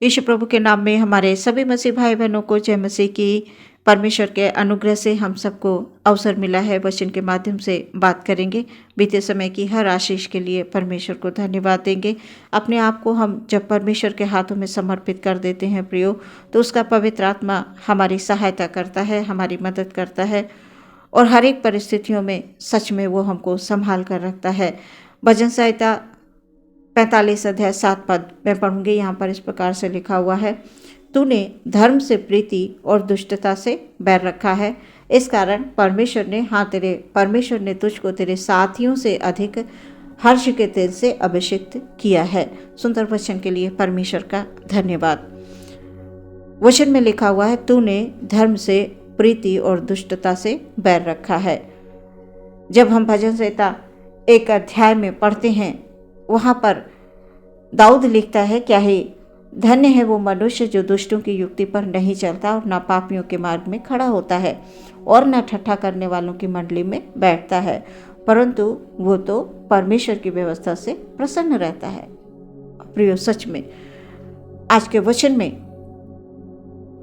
यीशु प्रभु के नाम में हमारे सभी मसीह भाई बहनों को जय मसीह की। परमेश्वर के अनुग्रह से हम सबको अवसर मिला है वचन के माध्यम से बात करेंगे। बीते समय की हर आशीष के लिए परमेश्वर को धन्यवाद देंगे। अपने आप को हम जब परमेश्वर के हाथों में समर्पित कर देते हैं प्रियो, तो उसका पवित्र आत्मा हमारी सहायता करता है, हमारी मदद करता है और हर एक परिस्थितियों में सच में वो हमको संभाल कर रखता है। भजन संहिता 45 अध्याय 7 पद मैं पढ़ूंगी। यहाँ पर इस प्रकार से लिखा हुआ है, तूने धर्म से प्रीति और दुष्टता से बैर रखा है, इस कारण तेरे परमेश्वर ने तुझको तेरे साथियों से अधिक हर्ष के तेल से अभिषिक्त किया है। सुंदर वचन के लिए परमेश्वर का धन्यवाद। वचन में लिखा हुआ है, तूने धर्म से प्रीति और दुष्टता से बैर रखा है। जब हम भजन संहिता 1 अध्याय में पढ़ते हैं, वहाँ पर दाऊद लिखता है, क्या है धन्य है वो मनुष्य जो दुष्टों की युक्ति पर नहीं चलता और ना पापियों के मार्ग में खड़ा होता है और ना ठट्ठा करने वालों की मंडली में बैठता है, परंतु वो तो परमेश्वर की व्यवस्था से प्रसन्न रहता है। प्रियो, सच में आज के वचन में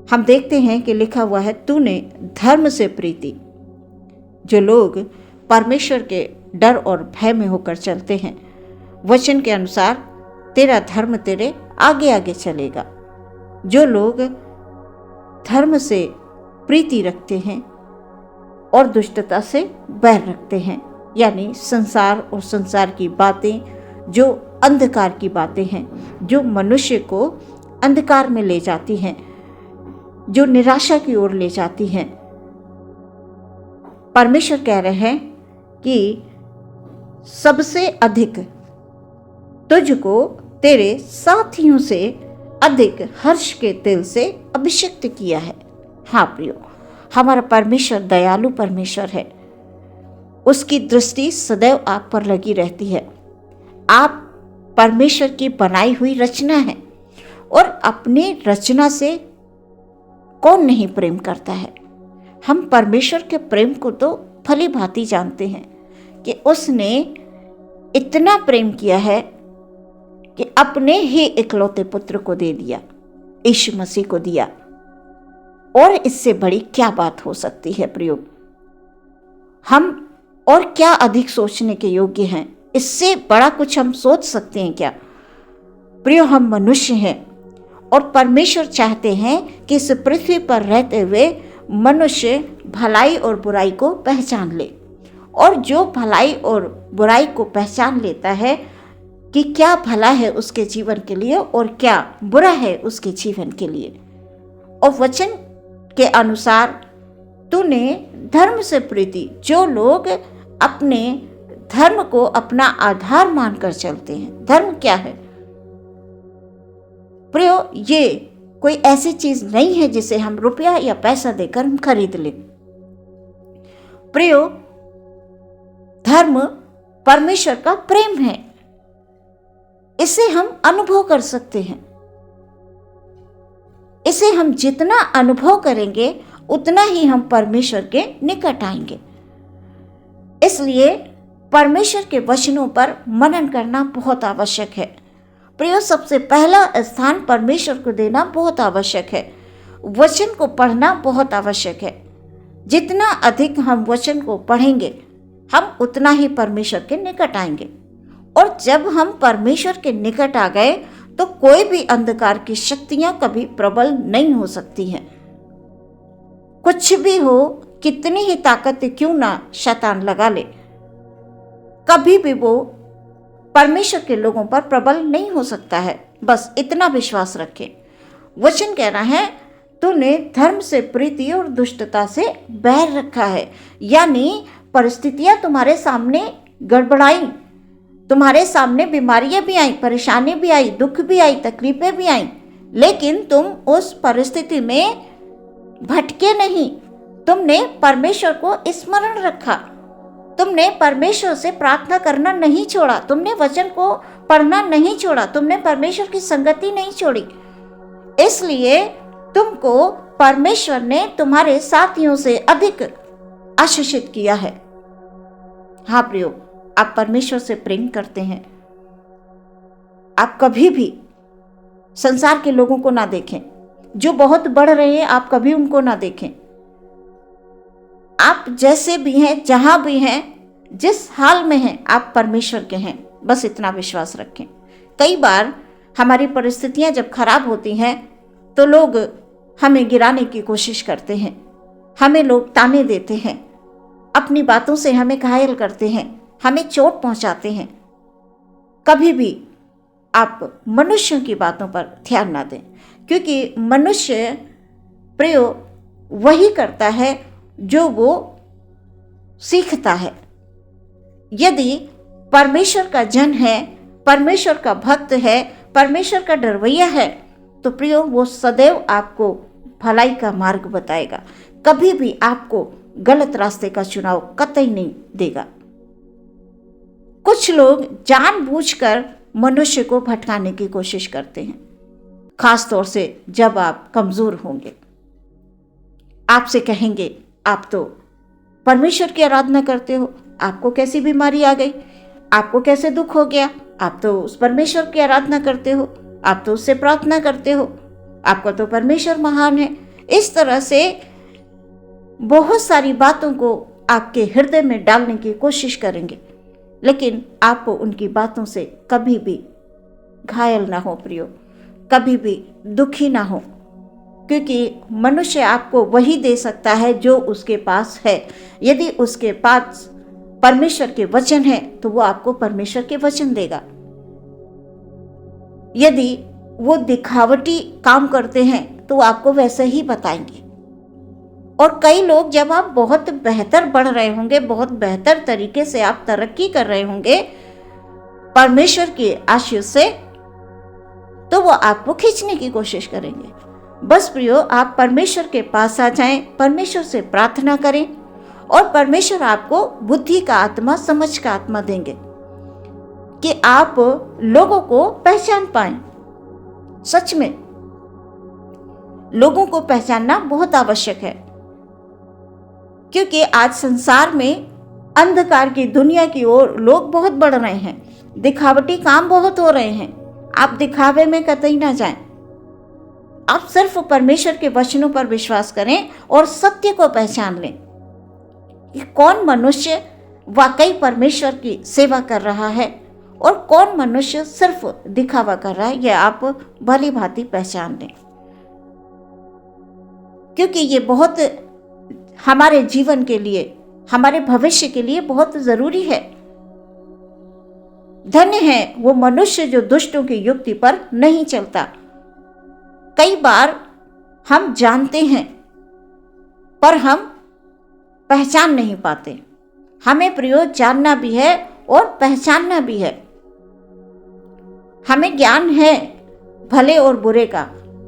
हम देखते हैं कि लिखा हुआ है, तूने धर्म से प्रीति। जो लोग परमेश्वर के डर और भय में होकर चलते हैं, वचन के अनुसार तेरा धर्म तेरे आगे आगे चलेगा। जो लोग धर्म से प्रीति रखते हैं और दुष्टता से बैर रखते हैं, यानी संसार और संसार की बातें, जो अंधकार की बातें हैं, जो मनुष्य को अंधकार में ले जाती हैं, जो निराशा की ओर ले जाती हैं। परमेश्वर कह रहे हैं कि सबसे अधिक तुझको तेरे साथियों से अधिक हर्ष के तेल से अभिषिक्त किया है। हाँ प्रियो, हमारा परमेश्वर दयालु परमेश्वर है। उसकी दृष्टि सदैव आप पर लगी रहती है। आप परमेश्वर की बनाई हुई रचना है और अपनी रचना से कौन नहीं प्रेम करता है। हम परमेश्वर के प्रेम को तो भली भांति जानते हैं कि उसने इतना प्रेम किया है कि अपने ही इकलौते पुत्र को दे दिया, यीशु मसीह को दिया। और इससे बड़ी क्या बात हो सकती है प्रियो? हम और क्या अधिक सोचने के योग्य हैं? इससे बड़ा कुछ हम सोच सकते हैं क्या? प्रियो, हम मनुष्य हैं और परमेश्वर चाहते हैं कि इस पृथ्वी पर रहते हुए मनुष्य भलाई और बुराई को पहचान ले। और जो भलाई और बुराई को पहचान लेता है कि क्या भला है उसके जीवन के लिए और क्या बुरा है उसके जीवन के लिए, और वचन के अनुसार तूने धर्म से प्रीति, जो लोग अपने धर्म को अपना आधार मानकर चलते हैं। धर्म क्या है प्रियो? ये कोई ऐसी चीज नहीं है जिसे हम रुपया या पैसा देकर हम खरीद लें। प्रियो, धर्म परमेश्वर का प्रेम है। इसे हम अनुभव कर सकते हैं। इसे हम जितना अनुभव करेंगे उतना ही हम परमेश्वर के निकट आएंगे। इसलिए परमेश्वर के वचनों पर मनन करना बहुत आवश्यक है। प्रियो, सबसे पहला स्थान परमेश्वर को देना बहुत आवश्यक है। वचन को पढ़ना बहुत आवश्यक है। जितना अधिक हम वचन को पढ़ेंगे, हम उतना ही परमेश्वर के निकट आएंगे। और जब हम परमेश्वर के निकट आ गए तो कोई भी अंधकार की शक्तियां कभी प्रबल नहीं हो सकती हैं। कुछ भी हो, कितनी ही ताकत क्यों ना शैतान लगा ले, कभी भी वो परमेश्वर के लोगों पर प्रबल नहीं हो सकता है। बस इतना विश्वास रखें। वचन कह रहा है, तूने धर्म से प्रीति और दुष्टता से बैर रखा है। यानी परिस्थितियां तुम्हारे सामने गड़बड़ाई, तुम्हारे सामने बीमारियां भी आई, परेशानी भी आई, दुख भी आई, तकलीफें भी आई, लेकिन तुम उस परिस्थिति में भटके नहीं। तुमने परमेश्वर को स्मरण रखा। तुमने परमेश्वर से प्रार्थना करना नहीं छोड़ा। तुमने वचन को पढ़ना नहीं छोड़ा। तुमने परमेश्वर की संगति नहीं छोड़ी। इसलिए तुमको परमेश्वर ने तुम्हारे साथियों से अधिक आशीषित किया है। हाँ प्रियो, आप परमेश्वर से प्रेम करते हैं, आप कभी भी संसार के लोगों को ना देखें, जो बहुत बढ़ रहे हैं आप कभी उनको ना देखें। आप जैसे भी हैं, जहां भी हैं, जिस हाल में हैं, आप परमेश्वर के हैं, बस इतना विश्वास रखें। कई बार हमारी परिस्थितियां जब खराब होती हैं तो लोग हमें गिराने की कोशिश करते हैं, हमें लोग ताने देते हैं, अपनी बातों से हमें घायल करते हैं, हमें चोट पहुंचाते हैं। कभी भी आप मनुष्यों की बातों पर ध्यान ना दें, क्योंकि मनुष्य प्रयोग वही करता है जो वो सीखता है। यदि परमेश्वर का जन है, परमेश्वर का भक्त है, परमेश्वर का डरवैया है, तो प्रियो वो सदैव आपको भलाई का मार्ग बताएगा, कभी भी आपको गलत रास्ते का चुनाव कतई नहीं देगा। कुछ लोग जानबूझकर मनुष्य को भटकाने की कोशिश करते हैं, खास तौर से जब आप कमजोर होंगे। आपसे कहेंगे आप तो परमेश्वर की आराधना करते हो, आपको कैसी बीमारी आ गई, आपको कैसे दुख हो गया, आप तो उस परमेश्वर की आराधना करते हो, आप तो उससे प्रार्थना करते हो, आपका तो परमेश्वर महान है। इस तरह से बहुत सारी बातों को आपके हृदय में डालने की कोशिश करेंगे, लेकिन आप उनकी बातों से कभी भी घायल ना हो प्रियो, कभी भी दुखी ना हो, क्योंकि मनुष्य आपको वही दे सकता है जो उसके पास है। यदि उसके पास परमेश्वर के वचन है तो वो आपको परमेश्वर के वचन देगा। यदि वो दिखावटी काम करते हैं तो आपको वैसे ही बताएंगे। और कई लोग जब आप बहुत बेहतर बढ़ रहे होंगे, बहुत बेहतर तरीके से आप तरक्की कर रहे होंगे परमेश्वर के आशीष से, तो वो आपको खींचने की कोशिश करेंगे। बस प्रियो, आप परमेश्वर के पास आ जाएं, परमेश्वर से प्रार्थना करें और परमेश्वर आपको बुद्धि का आत्मा, समझ का आत्मा देंगे कि आप लोगों को पहचान पाएं। सच में लोगों को पहचानना बहुत आवश्यक है, क्योंकि आज संसार में अंधकार की दुनिया की ओर लोग बहुत बढ़ रहे हैं, दिखावटी काम बहुत हो रहे हैं। आप दिखावे में कतई ना जाएं, आप सिर्फ परमेश्वर के वचनों पर विश्वास करें और सत्य को पहचान लें कि कौन मनुष्य वाकई परमेश्वर की सेवा कर रहा है और कौन मनुष्य सिर्फ दिखावा कर रहा है। यह आप भली भांति पहचान लें, क्योंकि ये बहुत हमारे जीवन के लिए, हमारे भविष्य के लिए बहुत जरूरी है। धन्य है वो मनुष्य जो दुष्टों की युक्ति पर नहीं चलता। कई बार हम जानते हैं पर हम पहचान नहीं पाते। हमें प्रयोग जानना भी है और पहचानना भी है। हमें ज्ञान है भले और बुरे का,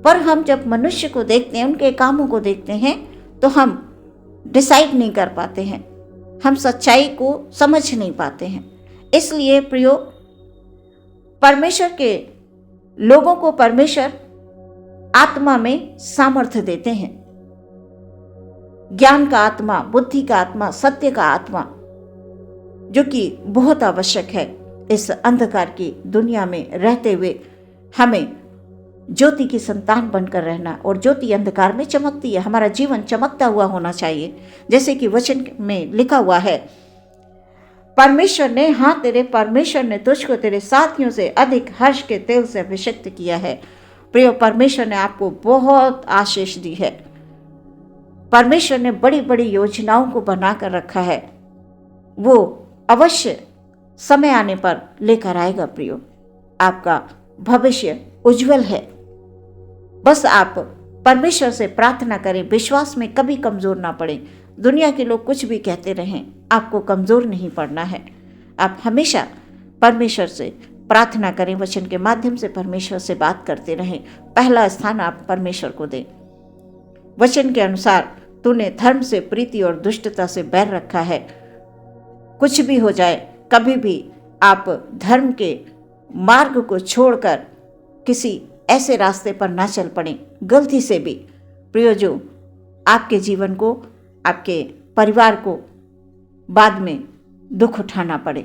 पर हम जब मनुष्य को देखते हैं, उनके कामों को देखते हैं, तो हम डिसाइड नहीं कर पाते हैं, हम सच्चाई को समझ नहीं पाते हैं। इसलिए प्रियो, परमेश्वर के लोगों को परमेश्वर आत्मा में सामर्थ्य देते हैं, ज्ञान का आत्मा, बुद्धि का आत्मा, सत्य का आत्मा, जो कि बहुत आवश्यक है इस अंधकार की दुनिया में रहते हुए। हमें ज्योति की संतान बनकर रहना, और ज्योति अंधकार में चमकती है। हमारा जीवन चमकता हुआ होना चाहिए, जैसे कि वचन में लिखा हुआ है, परमेश्वर ने, हाँ तेरे परमेश्वर ने तुझको तेरे साथियों से अधिक हर्ष के तेल से अभिषिक्त किया है। प्रिय, परमेश्वर ने आपको बहुत आशीष दी है। परमेश्वर ने बड़ी बड़ी योजनाओं को बनाकर रखा है, वो अवश्य समय आने पर लेकर आएगा। प्रियो, आपका भविष्य उज्जवल है। बस आप परमेश्वर से प्रार्थना करें, विश्वास में कभी कमजोर ना पड़े। दुनिया के लोग कुछ भी कहते रहें, आपको कमजोर नहीं पड़ना है। आप हमेशा परमेश्वर से प्रार्थना करें, वचन के माध्यम से परमेश्वर से बात करते रहें। पहला स्थान आप परमेश्वर को दें। वचन के अनुसार तूने धर्म से प्रीति और दुष्टता से बैर रखा है। कुछ भी हो जाए, कभी भी आप धर्म के मार्ग को छोड़कर किसी ऐसे रास्ते पर ना चल पड़े, गलती से भी। प्रियो, जो आपके जीवन को, आपके परिवार को बाद में दुख उठाना पड़े,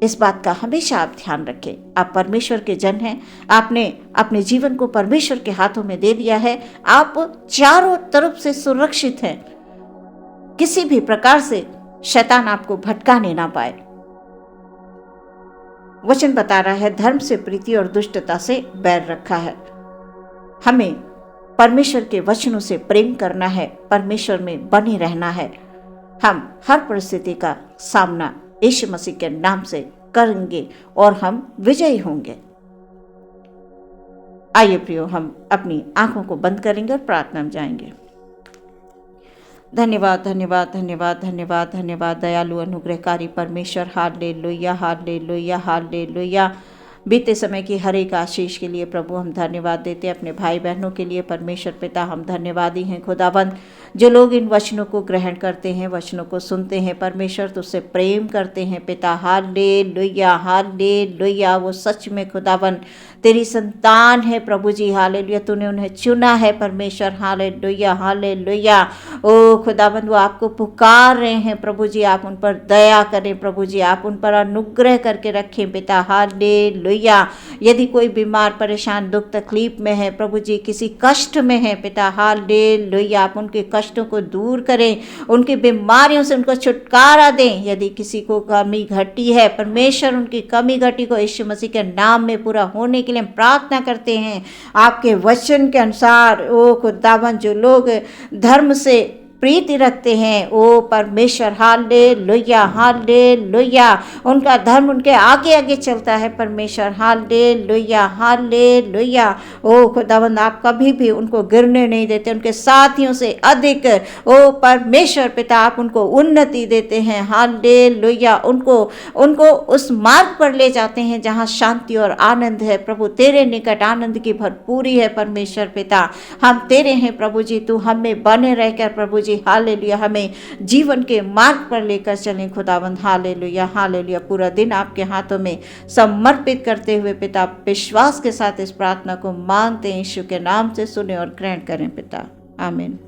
इस बात का हमेशा आप ध्यान रखें। आप परमेश्वर के जन हैं, आपने अपने जीवन को परमेश्वर के हाथों में दे दिया है। आप चारों तरफ से सुरक्षित हैं, किसी भी प्रकार से शैतान आपको भटकाने ना पाए। वचन बता रहा है धर्म से प्रीति और दुष्टता से बैर रखा है। हमें परमेश्वर के वचनों से प्रेम करना है, परमेश्वर में बने रहना है। हम हर परिस्थिति का सामना यीशु मसीह के नाम से करेंगे और हम विजयी होंगे। आइए प्रियो, हम अपनी आंखों को बंद करेंगे और प्रार्थना में जाएंगे। धन्यवाद धन्यवाद धन्यवाद धन्यवाद धन्यवाद दयालु अनुग्रहकारी परमेश्वर, हालेलुया हालेलुया हालेलुया। बीते समय की हर एक आशीष के लिए प्रभु हम धन्यवाद देते हैं। अपने भाई बहनों के लिए परमेश्वर पिता हम धन्यवादी हैं खुदाबंद, जो लोग इन वचनों को ग्रहण करते हैं, वचनों को सुनते हैं, परमेश्वर तुझसे प्रेम करते हैं पिता। Hallelujah hallelujah. वो सच में खुदाबंद तेरी संतान है प्रभु जी। हालेलुया, तूने उन्हें चुना है परमेश्वर। Hallelujah hallelujah. ओ खुदाबंद, वो आपको पुकार रहे हैं प्रभु जी। आप उन पर दया करें प्रभु जी, आप उन पर अनुग्रह करके रखें पिता। हालेलुया। यदि कोई बीमार परेशान दुख तकलीफ में है प्रभु जी, किसी कष्ट में है पिता, हालेलुया, आप उनके कष्टों को दूर करें, उनकी बीमारियों से उनको छुटकारा दें। यदि किसी को कमी घटी है परमेश्वर, उनकी कमी घटी को यीशु मसीह के नाम में पूरा होने के लिए हम प्रार्थना करते हैं। आपके वचन के अनुसार ओ खुदावन, जो लोग धर्म से प्रीति रखते हैं ओ परमेश्वर, हालेलुया हालेलुया, उनका धर्म उनके आगे आगे चलता है परमेश्वर। Hallelujah hallelujah. ओ खुदावंद, आप कभी भी उनको गिरने नहीं देते, उनके साथियों से अधिक ओ परमेश्वर पिता आप उनको उन्नति देते हैं। हालेलुया। उनको उस मार्ग पर ले जाते हैं जहाँ शांति और आनंद है प्रभु। तेरे निकट आनंद की भरपूरी है परमेश्वर पिता। हम तेरे हैं प्रभु जी, तू हमें बने रहकर प्रभु जी हालेलुया हमें जीवन के मार्ग पर लेकर चलें खुदावंद। Hallelujah hallelujah. पूरा दिन आपके हाथों में समर्पित करते हुए पिता विश्वास के साथ इस प्रार्थना को मांगते हैं, यीशु के नाम से सुने और ग्रहण करें पिता। आमीन।